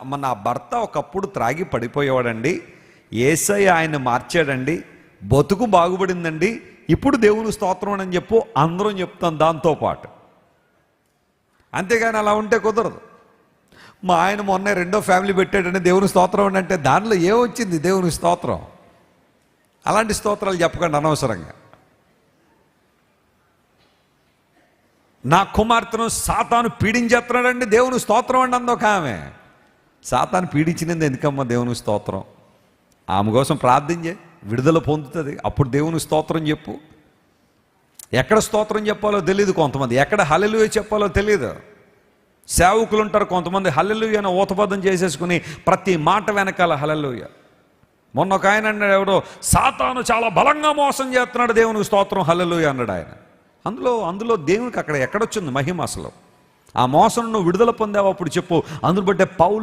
నా భర్త ఒకప్పుడు త్రాగి పడిపోయేవాడండి, యేసయ్య ఆయన్ని మార్చాడండి, బతుకు బాగుపడిందండి, ఇప్పుడు దేవుని స్తోత్రం అని చెప్పు అందరం చెప్తాం దాంతోపాటు. అంతేగాని అలా ఉంటే కుదరదు. మా ఆయన మొన్న రెండో ఫ్యామిలీ పెట్టాడని దేవుని స్తోత్రం అంటే దానిలో ఏమొచ్చింది దేవుని స్తోత్రం? అలాంటి స్తోత్రాలు చెప్పకండి అనవసరంగా. నా కుమార్తెను సాతాను పీడించేస్తున్నాడండి దేవుని స్తోత్రం అండి అందొక ఆమె. సాతాను పీడించినది ఎందుకమ్మా దేవుని స్తోత్రం? ఆమె కోసం ప్రార్థన చేయి, విడుదల పొందుతుంది. అప్పుడు దేవుని స్తోత్రం చెప్పు. ఎక్కడ స్తోత్రం చెప్పాలో తెలియదు కొంతమంది, ఎక్కడ హల్లెలూయా చెప్పాలో తెలియదు. సేవకులు ఉంటారు కొంతమంది, హల్లెలూయా అని ఊతబద్ధం చేసేసుకుని ప్రతి మాట వెనకాల హల్లెలూయా. మొన్న ఒక ఆయన అన్నాడు, ఎవరో సాతాను చాలా బలంగా మోసం చేస్తున్నాడు దేవునికి స్తోత్రం హల్లెలూయా అన్నాడు ఆయన. అందులో దేవునికి అక్కడ ఎక్కడొచ్చింది మహిమ? అసలు ఆ మోసం నువ్వు విడుదల పొందావు అప్పుడు చెప్పు. అందును బట్టే పౌలు